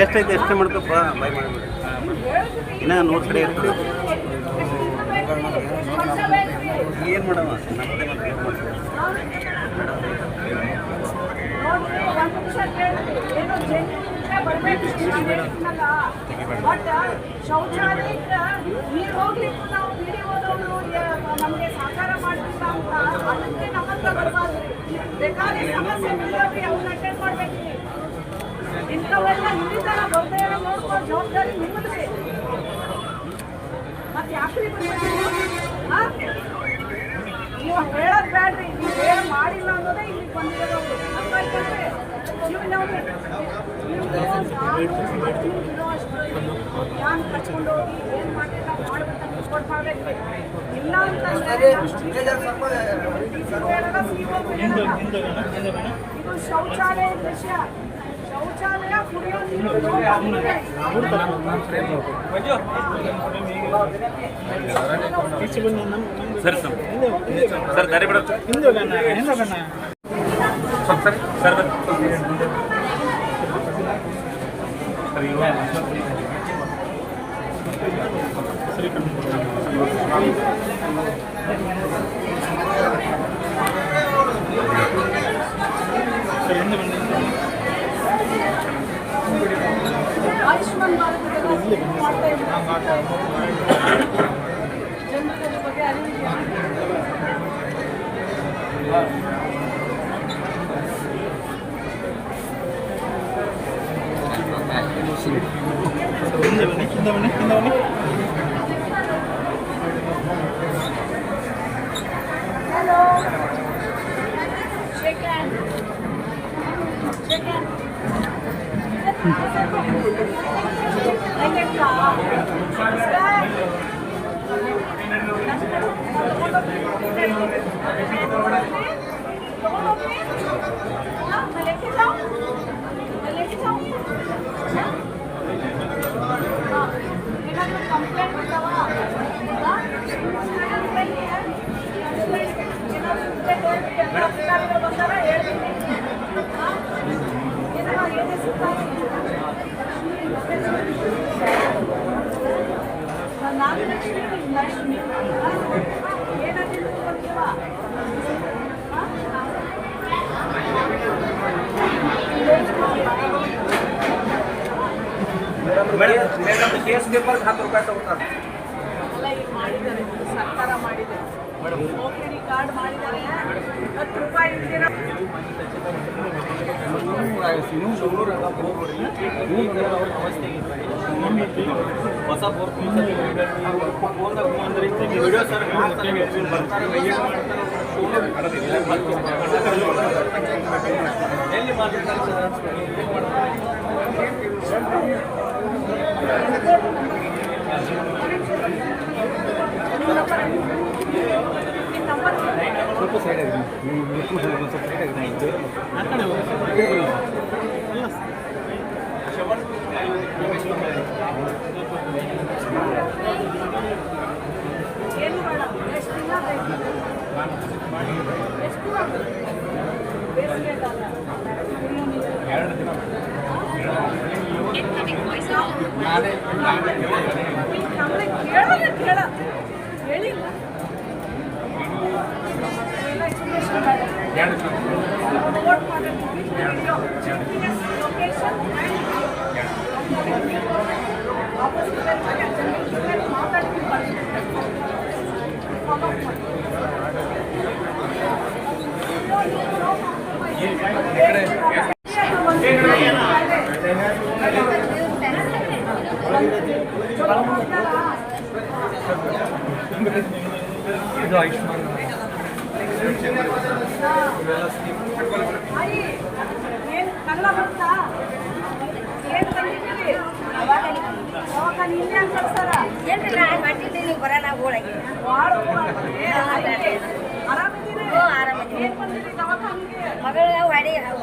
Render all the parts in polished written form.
ಎಷ್ಟೈತೆ ಎಷ್ಟೇ ಮಾಡ್ಕಪ್ಪ ಬೈ ಮಾಡಿಬಿಡಿ ಇನ್ನೂ 100 ಕಡೆ ಇರ್ತೀವಿ ಏನು ಮಾಡವ ನಮ್ಮದೇ ಮತ್ತೆ ಏನು ಮಾಡ್ತೀವಿ ಶೌಚಾಲಯಕ್ಕೆ ನೀರು ಹೋಗ್ಲಿಕ್ಕೆ ನಾವು ವಿಡಿಯೋದವರು ನಮಗೆ ಸಹಕಾರ ಮಾಡ್ತಿಲ್ಲ ಅಂತ ಅದಕ್ಕೆ ನಮ್ಮತ್ರ ಬರಬಾರ್ದು ಬೇಕಾದ್ರೆ ಸಮಸ್ಯೆ ಬಿದ್ದವ್ರಿ ಅವ್ರನ್ನ ಅಟೆಂಡ್ ಮಾಡ್ಬೇಕ್ರಿ ಇಂಥವೆಲ್ಲ ಹಿಂದಿನ ಬರ್ದೇ ನೋಡ್ಕೊಂಡು ಜವಾಬ್ದಾರಿ ನಿಮ್ಮದ್ರಿ ಮತ್ತೆ ಯಾಕ್ರಿ ನೀವು ಹೇಳೋದು ಬೇಡ್ರಿ ನೀವು ಏನು ಮಾಡಿಲ್ಲ ಅನ್ನೋದೇ ಇಲ್ಲಿ ಬಂದಿರೋದು ಅರ್ಥಾಯ್ತಂದ್ರೆ ನೀವು ನಾವು ಯಾನ್ ಕರ್ಕೊಂಡು ಹೋಗಿ ಏನು ಮಾಡಿಲ್ಲ ಮಾಡ್ಬೇಕಂತ ರಿಪೋರ್ಟ್ ಮಾಡ್ಬೇಕ್ರಿ ಇಲ್ಲ ಅಂತಂದ್ರೆ ಇದು ಶೌಚಾಲಯದ ವಿಷಯ ಶೌಚಾಲಯ ಕುಡಿಯೋ ಸರ್ ಸರ್ ದಾರಿ ಬಿಡ ಸರ್ ಸರ್ ಆಯುಷ್ಮಾನ್ ಭಾರತ ಮಾಡ್ತಾ ಜನರ ಬಗ್ಗೆ ಅರಿವಿದೆಯಾ Hello. Shake hand. Shake hand. Like a car. मैं लेके जाऊँ कंप्लेंट बतावा ಲಕ್ಷ್ಮಿ ಏನಾದ್ರು ಕೊಡ್ತೀವಾ ಮೇಡಮ್ ಕೇಸ್ ಪೇಪರ್ 10 ರೂಪಾಯಿ ತಗೋತಾರೆ ಎಲ್ಲ ಈಗ ಮಾಡಿದ್ದಾರೆ ಸರ್ಕಾರ ಮಾಡಿದೆ OPD ಕಾರ್ಡ್ ಮಾಡಿದ್ದಾರೆ 10 ರೂಪಾಯಿ ಇರ್ತೀರ ಹೊಸ ವಿಡಿಯೋ ಸರ್ ಎಲ್ಲಿ ಮಾತಾಡ್ತಾರೆ ಸ್ವಲ್ಪ ಸೈಡ್ ಆಗಿದೆ ಸ್ವಲ್ಪ ಸೈಡ್ ಆಗಿದೆ ಏನು ಬೇಡ ಎಷ್ಟು ದಿನ ಬೇಕು ಎಷ್ಟು ಬೇಸಿಗೆ ಕಾಲ 2 ದಿನ ಕೇಳ ಹೇಳಿಲ್ಲ ನೋಟ್ ಲೊಕೇಶನ್ ಮಾತಾಡ್ತೀನಿ ಇದು ಆಯುಷ್ಮಾನ್ ಏನು ಕನ್ನಡ ಬರುತ್ತಾ ಏನು ಬಂದಿದ್ದೀವಿ ಅವಾಗ ನಿನ್ನೆ ಅಂತ ಕಳ್ಸಾರ ಏನ್ರಿ ಮಾಡಿದ್ದೀನಿ ಬರೋಣ ಊರಾಗೆ ಆರಾಮಿದ್ದೀರಿ ಆರಾಮಿದ್ದೀನಿ ಏನು ಬಂದಿರಿ ದವಾಖಾನಿಗೆ ಮಗಳು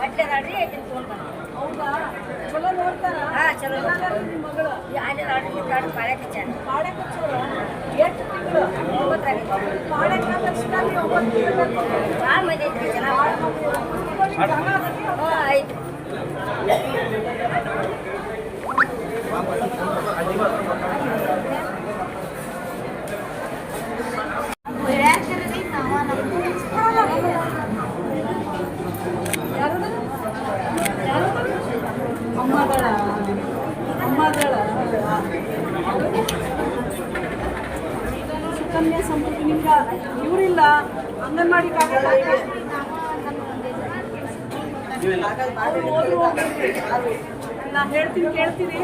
ಹೊಟ್ಟೆದಾಡ್ರಿ ತೊಗೊಂಡು ಬಂದ ಹೌದಾ ಚಲೋ ನೋಡ್ತಾರ ಚಲೋ ನಿಮ್ಮ ಮಗಳು ಅಲ್ಲಿ ಆರ್ಡರ್ ಪಾಳೆ ಕಚ್ಚಾರ ಪಾಡೆ ಕಚ್ಚೋರು ಎಷ್ಟು ತಿಂಗಳು 9 ಪಾಡೆ ಕಾಲದಲ್ಲಿ 9 ತಿಂಗಳು ಭಾಳ ಮಂದಿ ಐತ್ರಿ ಜನ ಐತಿ ಅಮ್ಮಗಳ ಸುಕನ್ಯಾ ಸಮೃದ್ಧಿ ನಿಮ್ಗೆ ಇವರಿಲ್ಲ ಅಂಗನವಾಡಿ ನಾ ಹೇಳ್ತೀನಿ ಕೇಳ್ತೀನಿ.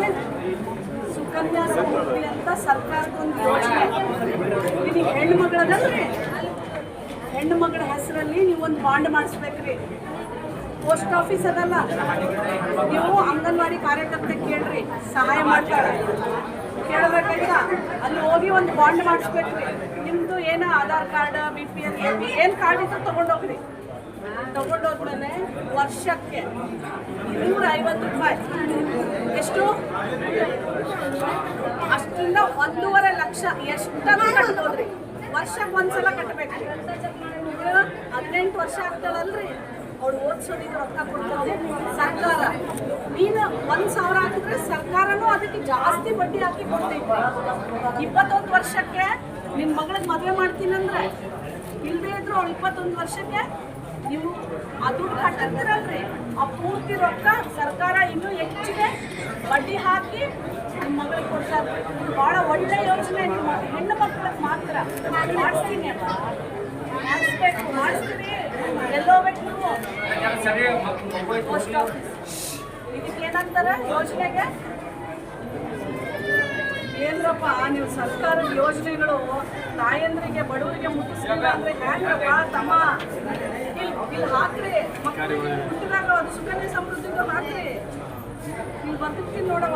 ಸುಕನ್ಯಾ ಸಮೃದ್ಧಿ ಅಂತ ಸರ್ಕಾರದ ಒಂದು ಯೋಜನೆ. ನಿಮಗೆ ಹೆಣ್ಣು ಮಗಳದಲ್ರಿ, ಹೆಣ್ಣು ಮಗಳ ಹೆಸರಲ್ಲಿ ನೀವು ಒಂದು ಬಾಂಡ್ ಮಾಡಿಸ್ಬೇಕ್ರಿ. ಪೋಸ್ಟ್ ಆಫೀಸ್ ಅದಲ್ಲ, ನೀವು ಅಂಗನವಾಡಿ ಕಾರ್ಯಕರ್ತೆ ಕೇಳ್ರಿ, ಸಹಾಯ ಮಾಡ್ತಾರೆ. ಕೇಳಬೇಕಾಯ್ತಾ, ಅಲ್ಲಿ ಹೋಗಿ ಒಂದು ಬಾಂಡ್ ಮಾಡಿಸ್ಬೇಕ್ರಿ. ನಿಮ್ಮದು ಏನು ಆಧಾರ್ ಕಾರ್ಡ್, BPL ಏನು ಕಾರ್ಡ್ ಇತ್ತು ತೊಗೊಂಡೋಗ್ರಿ. ತೊಗೊಂಡೋದ್ಮೇಲೆ ವರ್ಷಕ್ಕೆ 250 ರೂಪಾಯಿ, ಎಷ್ಟು ಅಷ್ಟರಿಂದ 1.5 ಲಕ್ಷ ಎಷ್ಟನ್ನು ಕಟ್ಬೋದ್ರಿ. ವರ್ಷಕ್ಕೆ ಒಂದ್ಸಲ ಕಟ್ಟಬೇಕ್ರಿ. 18 ವರ್ಷ ಆಗ್ತಾಳಲ್ರಿ, ಅವ್ಳು ಓದಿಸೋದಿಗೆ ರೊಕ್ಕ ಕೊಡ್ತಾರೆ ಸರ್ಕಾರ. ನೀನು 1,000 ಹಾಕಿದ್ರೆ ಸರ್ಕಾರನೂ ಅದಕ್ಕೆ ಜಾಸ್ತಿ ಬಡ್ಡಿ ಹಾಕಿ ಕೊಡ್ತೈತಿ. 21 ವರ್ಷಕ್ಕೆ ನಿನ್ನ ಮಗಳಿಗೆ ಮದುವೆ ಮಾಡ್ತೀನಂದ್ರೆ, ಇಲ್ಲದೇ ಇದ್ರು ಅವ್ಳು 21 ವರ್ಷಕ್ಕೆ ನೀವು ಆ ದುಡ್ಡು ಕಟ್ಟಿರ್ತೀರಲ್ರಿ, ಆ ಪೂರ್ತಿ ರೊಕ್ಕ ಸರ್ಕಾರ ಇನ್ನೂ ಹೆಚ್ಚಿಗೆ ಬಡ್ಡಿ ಹಾಕಿ ನಿಮ್ಮ ಮಗಳಿಗೆ ಕೊಡ್ತಾರೆ. ಭಾಳ ಒಳ್ಳೆ ಯೋಜನೆ. ನಿಮ್ಮ ಹೆಣ್ಣು ಮಕ್ಕಳಿಗೆ ಮಾತ್ರ ಮಾಡಿಸ್ತೀನಿ ಅಲ್ಲ, ಮಾಡಿಸ್ತೀವಿ. ಎಲ್ಲೋಗ್ಬೇಕು ನೀವು? Post office. ಇದಕ್ಕೇನಂತಾರ ಯೋಜನೆಗೆ? ಏನ್ರಪ್ಪ ನೀವು ಸರ್ಕಾರದ ಯೋಜನೆಗಳು ತಾಯಂದ್ರಿಗೆ ಬಡವರಿಗೆ ಮುಟ್ಟಿಸ್ಲಿಲ್ಲ ಅಂದ್ರೆ ಹ್ಯಾಂಗಪ್ಪ ತಮ್ಮ? ಇಲ್ಲಿ ಹಾಕ್ರಿ, ಮಕ್ಕಳು ಹುಟ್ಟಿದಾಗ ಅದು ಸುಕನ್ಯಾ ಸಮೃದ್ಧಿಗೂ ಹಾಕ್ರಿ. ಇಲ್ಲಿ ಬರ್ತಿರ್ತೀನಿ ನೋಡವ,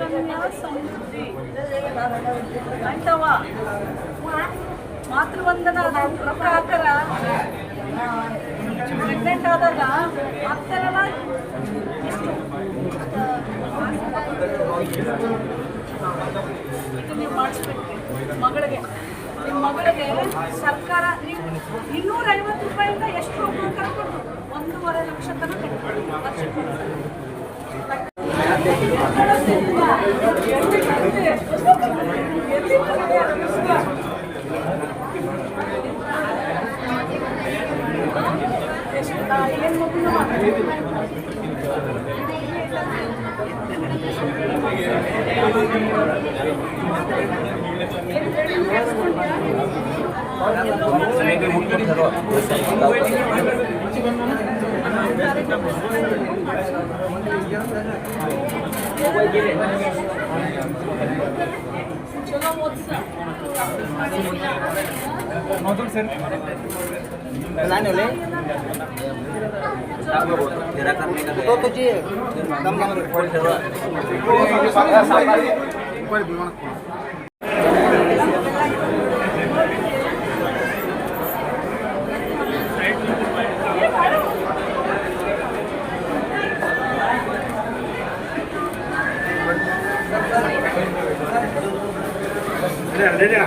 ಸುಕನ್ಯಾ ಸಮೃದ್ಧಿ ಆಯ್ತವ. ಮಾತೃವಂದನ ರೊಕ್ಕ ಹಾಕರ, ಪ್ರೆಗ್ನೆಂಟ್ ಆದಾಗ ಹಾಕ್ತಾರಲ್ಲ, ಇದು ನೀವು ಮಾಡಿಸ್ಬೇಕು ಮಗಳಿಗೆ. ನಿಮ್ಮ ಮಗಳಿಗೆ ಸರ್ಕಾರ ನೀವು 250 ರೂಪಾಯಿಂದ ಎಷ್ಟು ರೊಕ್ಕ ಕರ್ಕೊಂಡು 1.5 ಲಕ್ಷ ತನಕ ವರ್ಷಕ್ಕೆ. ಏನು ಮಗು ಚಲೋ ಓದ್ಸ मधुर सर लाने वाले तेरा करने का तो तुझे दम दम रिपोर्ट करवा कोई भी मत ले ले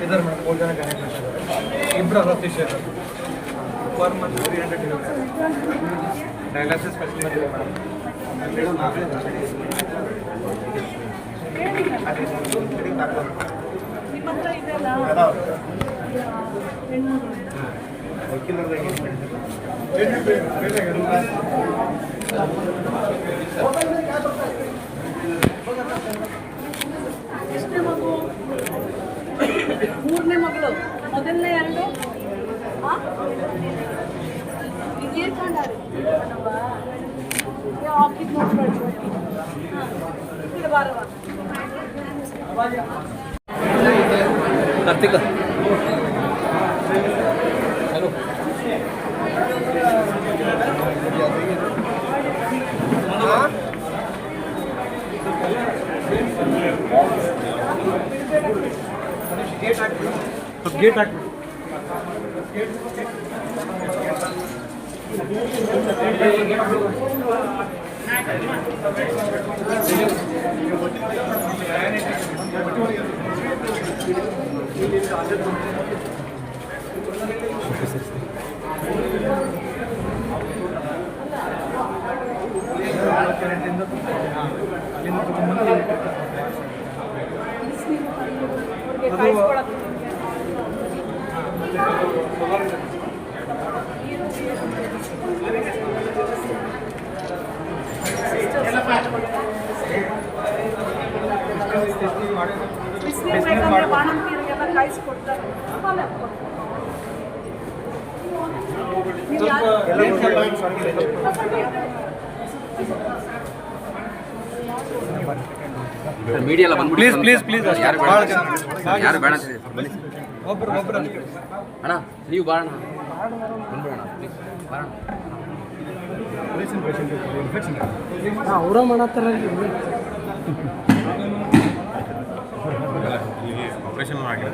इधर मैं बोल जाने का इब्रा Ratheesh per month 300 dialysis facility ನಿಮ್ಮ ಹತ್ರ ಇದೆಲ್ಲ ಎಷ್ಟನೇ ಮಗು? 3ನೇ ಮಗಳು. ಮೊದಲನೇ 2 ಇದೇನು ಕಂಡಾರಿ ಹಾಕಿದ್ ನೋಡ್ಬೇಡಿ. ಇದು ಬಾರವ कार्तिक हेलो गेट ಬಿಸಿನೀರು ಬೇಕಂದ್ರೆ ಬಾಣಂತಿಯರಿಗೆಲ್ಲ ಕಾಯಿಸ್ಕೊಡ್ತಾರೆ. ನೀವು ಮೀಡಿಯಾ ಎಲ್ಲ ಬಂದು ಪ್ಲೀಸ್ ಪ್ಲೀಸ್ ಪ್ಲೀಸ್ ಯಾರು ಬೇಡ ಯಾರು ಬೇಡ ಅಂತ ಹೇಳಿ. ಬನ್ನಿ ಒಬ್ರು ಅಣ್ಣ ನೀವು ಬಾರಣ ಬಂದ್ಬಿಡೋಣ ಪ್ಲೀಸ್ ಬಾರಣ. ಅವರ ಮಾಡತ್ತಾರ ಆಪರೇಷನ್ ಆಗಿದೆ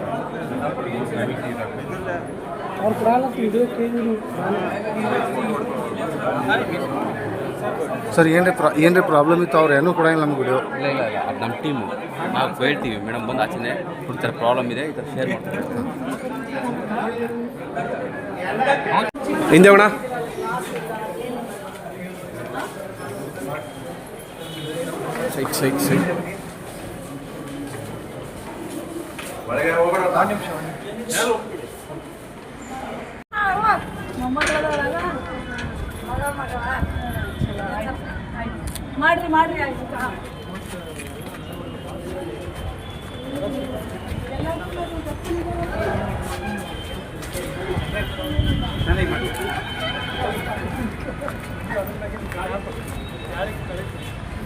ಅವ್ರು ಕೊಡಲ್ಲ ಇದು ಕೇಳಿದ್ರು ಸರ್ ಏನ್ರಿ ಪ್ರಾಬ್ಲಮ್ ಇತ್ತು ಅವ್ರು ಏನೂ ಕೊಡಂಗಿಲ್ಲ ನಮ್ಗೆ ವಿಡಿಯೋ. ಇಲ್ಲ ಇಲ್ಲ ಇಲ್ಲ ಅದು ನಮ್ಮ ಟೀಮು ನಾವು ಹೇಳ್ತೀವಿ ಮೇಡಮ್ ಬಂದು ಆಚೆನೆ ಈ ಥರ ಪ್ರಾಬ್ಲಮ್ ಇದೆ ಈ ಥರ ಶೇರ್ ಮಾಡ್ತೀವಿ. ಹಿಂದೆ ಅಣ್ಣ ಸೈಕ್ ಮಾಡ್ರಿ ಆಯ್ತು.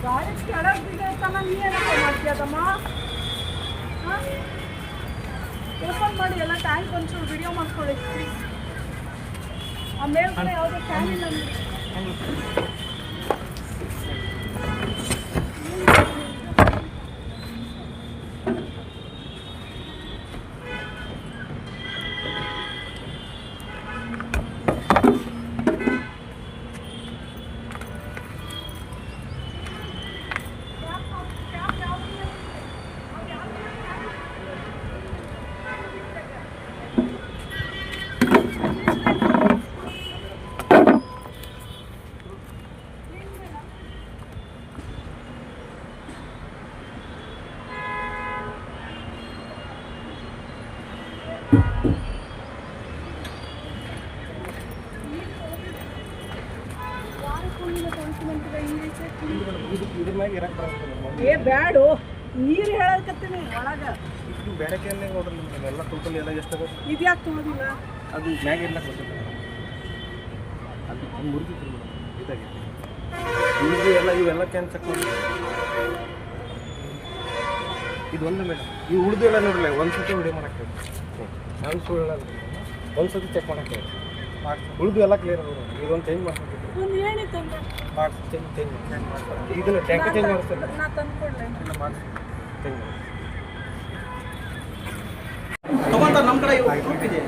ಗಾಡಿ ಕೆಳಗೆ ಬಿದ್ದೈತಲ್ಲ, ನೀ ಏನಪ್ಪ ಮಾಡ್ತೀಯದಮ್ಮ? ಓಪನ್ ಮಾಡಿ ಎಲ್ಲ ಟ್ಯಾಂಕ್ ಒಂಚೂರು ವಿಡಿಯೋ ಮಾಡ್ಕೊಳ್ಳಿ ಪ್ಲೀಸ್. ಆ ಮೇಲ್ಗಡೆ ಯಾವುದೋ ಟ್ಯಾಂಕ್ ಇಲ್ಲ ನೋಡಿ. ಏ ಬ್ಯಾಡು, ನೀರು ಹೇಳಕತ್ತೀನಿ ಒಳಗ. ಬೇರೆ ಕೇಳಿ ನೋಡ್ರಿ ನಿಮ್ಗೆ ಎಲ್ಲ ಟೋಟಲ್ ಎಲ್ಲ ಎಷ್ಟು ಇದ್ಯಾಕೆ ತೊಗೊಳೋದಿಲ್ಲ? ಅದು ಮ್ಯಾಗ ಎಲ್ಲ ಕೊಡ್ತಾರೆ ಅದು ಮುರಿದಿತ್ತು ಇದಾಗಿದೆ ಇದು ಎಲ್ಲ ಇವೆಲ್ಲ ಕ್ಯಾನ್ ಚೆಕ್ ಮಾಡಿ ಇದು ಒಂದು ಮೇಡಮ್ ಈ ಉಳಿದು ಎಲ್ಲ ನೋಡಲ್ಲ ಒಂದು ಸತಿ ವಿಡಿಯೋ ಮಾಡಕ್ಕೆ ನಾನು ಸುಳ್ಳು ಹೇಳಲ್ಲ ಒಂದು ಸತಿ ಚೆಕ್ ಮಾಡಕ್ಕೆ ಉಳಿದು ಎಲ್ಲ ಕ್ಲಿಯರ್ ಆಗೋದು ಇದೊಂದು ಚೇಂಜ್ ಮಾಡ್ಬೇಕು ಒಂದು ಏನಿತ್ತಂದ್ರೆ ಮಾಡಿ ಚೇಂಜ್ ಮಾಡ್ತಾರೆ ಇದನ್ನು ಟ್ಯಾಂಕ್ ಚೇಂಜ್ ಮಾಡಿಸ್ತಾರೆ ನಾ ತಂದ್ಕೊಡ್ಲೆ. ಮಾಡಿ ಚೇಂಜ್ ಮಾಡಿ ತಗೊಂತ ನಮ್ಮ ಕಡೆ ಗ್ರೂಪ್ ಇದೆ.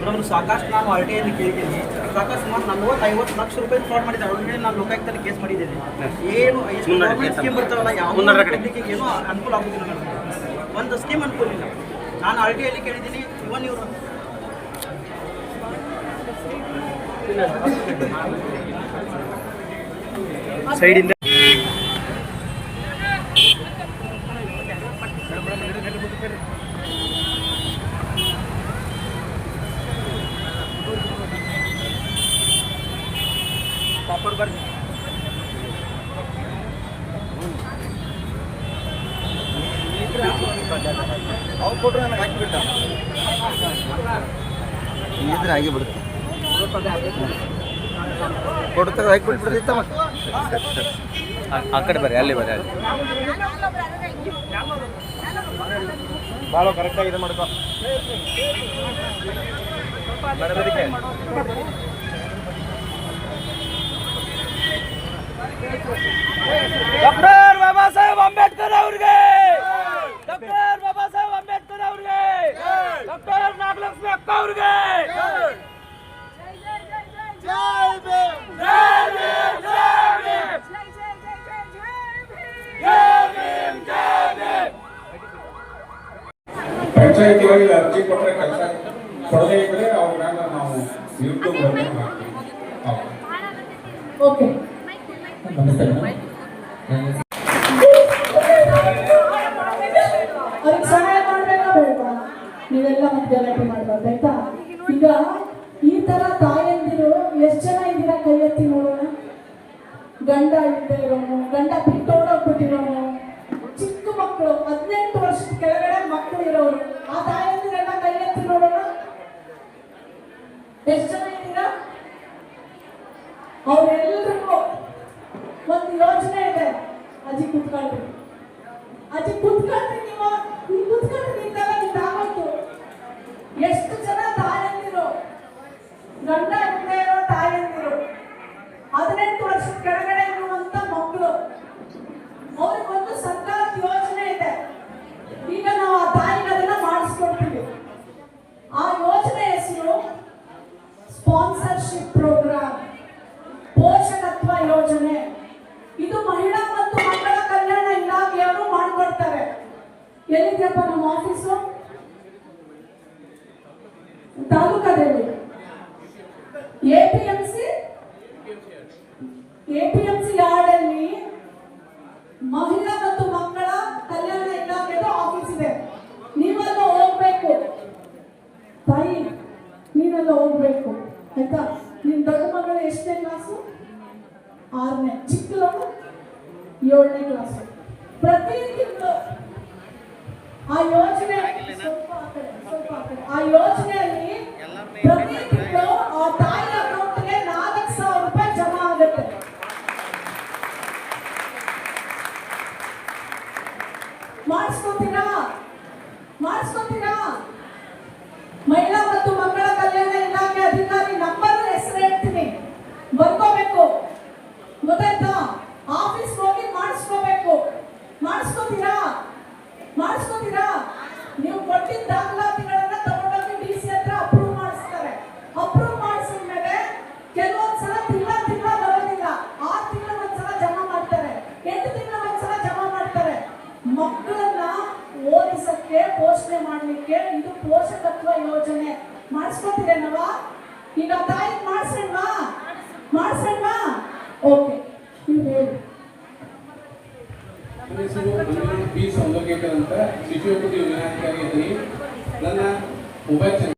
ಮೇಡಮ್ ಸಾಕಷ್ಟು ನಾನು ಆರ್ ಟಿ ಐಲಿ ಕೇಳಿದ್ದೀನಿ. ಸಾಕಷ್ಟು ಸುಮಾರು 40-50 ಲಕ್ಷ ರೂಪಾಯಿ ಫ್ರಾಡ್ ಮಾಡಿದ್ದಾರೆ. ಅವ್ರ ಮೇಲೆ ನಾನು ಲೋಕಾಯುಕ್ತದಲ್ಲಿ ಕೇಸ್ ಮಾಡಿದ್ದೇನೆ. ಏನು ಗೌರ್ಮೆಂಟ್ ಸ್ಕೀಮ್ ಬರ್ತಾವಲ್ಲ ಯಾವ ಪಬ್ಲಿಕ್ಕಿಗೆ ಏನೂ ಅನುಕೂಲ ಆಗೋದಿಲ್ಲ ಮೇಡಮ್. ಒಂದು ಸ್ಕೀಮ್ ಅನುಕೂಲ ಇಲ್ಲ. ನಾನು ಆರ್ ಟಿ ಐಲಿ ಕೇಳಿದ್ದೀನಿ. ಇವನ್ ಇವರು ಸೈಡಿಂದ ಪಾಪಡ್ ಬರ್ರಿ ಅವ್ರು ಕೊಟ್ಟರೆ ನನಗೆ ಹಾಕಿಬಿಟ್ಟ ಇದ್ರೆ ಆಗಿ ಬಿಡುತ್ತೆ ಕೊಡ್ತಾರೆ ಹಾಕಿಬಿಟ್ಬಿಡ್ತಿತ್ತ ಮತ್ತೆ ಆ ಕಡೆ ಬರ್ರಿ ಅಲ್ಲಿ ಬರ್ರಿ ಅಲ್ಲಿ ಭಾಳ ಕರೆಕ್ಟಾಗಿ ಇದು ಮಾಡ್ಕೊ ಬರಬೇಡಿಕೆ ಡಾಕ್ಟರ್ ಬಾಬಾ ಸಾಹೇಬ್ ಅಂಬೇಡ್ಕರ್ ಅವ್ರಿಗೆ ಡಾಕ್ಟರ್ ಬಾಬಾ ಸಾಹೇಬ್ ಅಂಬೇಡ್ಕರ್ ಅವ್ರಿಗೆ ಡಾಕ್ಟರ್ ನಾಗಲಕ್ಷ್ಮಿ ಅಕ್ಕ ಅವ್ರಿಗೆ ಪಂಚಾಯತಿ ಒಳಗೆ ಅರ್ಜಿ ಕೊಟ್ಟರೆ ಕೆಲಸ ಕೊಡದೇ ಇದ್ರೆ ಅವ್ರ ಮ್ಯಾಲ ನಾವು ಯೂಟ್ಯೂಬ್ ಮಾಡ್ತೀವಿ. ಓಕೆ ಅವ್ರಿಗೆ ಸಹಾಯ ಮಾಡ್ಬೇಕಾ ಬೇಡವಾ? ನೀವೆಲ್ಲ ಮತ್ತೆ ಗಲಾಟೆ ಮಾಡ್ಬಾರ್ದು ಆಯ್ತಾ? ಈಗ ಈ ತರ ತಾಯಂದಿರು ಎಷ್ಟು ಜನ ಇದ್ದೀರಾ? ಕೈ ಎತ್ತಿ ನೋಡೋಣ. ಗಂಡ ಇಲ್ಲದೆ ಇರೋನು, ಗಂಡ ಬಿಟ್ಟು ಓಡೋಗ್ಬಿಟ್ಟಿರೋನು, ಚಿಕ್ಕ ಮಕ್ಕಳು 18 ವರ್ಷದ ಕೆಳಗಡೆ ಮಕ್ಕಳು ಇರೋರು, ಆ ತಾಯಂದಿರೆಲ್ಲ ಕೈ ಎತ್ತಿ ನೋಡೋಣ. ಎಷ್ಟು ಜನ ಇದ್ದೀರಾ? ಅವರೆಲ್ಲರಿಗೂ ಒಂದು ಯೋಜನೆ ಇದೆ. ಅಜ್ಜಿ ಕುತ್ಕೊಳ್ರಿ, ಅಜ್ಜಿ ಕುತ್ಕೊಳ್ರಿ, ನೀವು ಈ ಕುತ್ಕೊಳ್ರಿ, ನಿಂತೆಲ್ಲ ನಿಂತಾಗೋಯ್ತು. ಎಷ್ಟು ಜನ ತಾಯಂದಿರು, ಗಂಡ ಇಲ್ಲದೆ ಇರೋ ತಾಯಂದಿರು, 18 ವರ್ಷದ ಕೆಳಗಡೆ ಇರುವಂತ ಮಕ್ಕಳು, ಅವ್ರಿಗೊಂದು ಸರ್ಕಾರದ ಯೋಜನೆ ಇದೆ. ಈಗ ನಾವು ಆ ತಾಯಿಗೆ ಅದನ್ನ ಮಾಡಿಸ್ಕೊಡ್ತೀವಿ. ಆ ಯೋಜನೆ ಹೆಸರು ಸ್ಪಾನ್ಸರ್ಶಿಪ್ ಪ್ರೋಗ್ರಾಮ್, ಪೋಷಕತ್ವ ಯೋಜನೆ. ಇದು ಮಹಿಳಾ ಮತ್ತು ಮಕ್ಕಳ ಕಲ್ಯಾಣ ಇಲಾಖೆಯವರು ಮಾಡಿಕೊಡ್ತಾರೆ. ಎಲ್ಲಿದೆಯಪ್ಪ ನಮ್ಮ ಆಫೀಸು? ತಾಲೂಕದಲ್ಲಿ ಎಪಿಎಂಸಿ ಯಾರ್ಡಲ್ಲಿ ಮಹಿಳಾ ಮತ್ತು ಮಕ್ಕಳ ಕಲ್ಯಾಣ ಇಲಾಖೆದು ಆಫೀಸ್ ಇದೆ. ನೀವೆಲ್ಲ ಹೋಗ್ಬೇಕು ತಾಯಿ, ನೀವೆಲ್ಲ ಹೋಗ್ಬೇಕು ಆಯ್ತಾ? ನಿಮ್ ದೊಡ್ಡ ಮಗಳು ಎಷ್ಟನೇ ಕ್ಲಾಸು? 6ನೇ, ಚಿಕ್ಕದವಳು 7ನೇ ಕ್ಲಾಸು. ಪ್ರತಿ ತಿಂಗಳು ಆ ಯೋಜನೆ ಆ ಯೋಜನೆಯಲ್ಲಿ ಪ್ರತಿ ತಿಂಗಳು ಆ ತಾಯಿ ಅಕೌಂಟ್ಗೆ 4,000 ರೂಪಾಯಿ ಜಮಾ ಆಗುತ್ತೆ. ಮಾಡಿಸ್ಕೊತೀರಾ? ಮಹಿಳಾ ಮತ್ತು ಮಕ್ಕಳ ಕಲ್ಯಾಣ ಇಲಾಖೆ ಅಧಿಕಾರಿ ನಂಬರ್ ಹೆಸರು ಹೇಳ್ತೀನಿ, ಬರ್ಕೋಬೇಕು. ಗೊತ್ತಾಯ್ತಾ? ಆಫೀಸ್ ಹೋಗಿ ಮಾಡಿಸ್ಕೋಬೇಕು. ಮಾಡಿಸ್ಕೋತೀರಾ? ನೀವು ಕೊಟ್ಟಿದ್ದ ದಾಖಲಾತಿಗಳನ್ನ ತಗೊಂಡೋಗಿ DC ಹತ್ರ ಅಪ್ರೂವ್ ಮಾಡಿಸ್ತಾರೆ. ಅಪ್ರೂವ್ ಮಾಡಿಸಿದ್ಮೇಲೆ ಕೆಲವೊಂದ್ಸಲ ತಿಂಗಳ ಬರೋದಿಲ್ಲ, 6 ತಿಂಗಳ ಒಂದ್ಸಲ ಜಮಾ ಮಾಡ್ತಾರೆ, 8 ತಿಂಗಳ ಒಂದ್ಸಲ ಜಮಾ ಮಾಡ್ತಾರೆ. ಮಕ್ಕಳನ್ನ ಓದಿಸಕ್ಕೆ, ಪೋಷಣೆ ಮಾಡ್ಲಿಕ್ಕೆ ಇದು ಪೋಷಕತ್ವ ಯೋಜನೆ. ಮಾಡಿಸ್ಕೊತೀರೇನವ? ಈಗ ತಾಯಿ ಮಾಡಿಸೋಣ. ಓಕೆ, ನೀವು ಹೇಳಿ. ನನ್ನ ಹೆಸರು ಪಿ ಸೌಂದರ್ಯಕರ್ ಅಂತ, ಶಿಶು ಅಭಿವೃದ್ಧಿ ಯೋಜನಾಧಿಕಾರಿ ಇದ್ದೀನಿ. ನನ್ನ ಮೊಬೈಲ್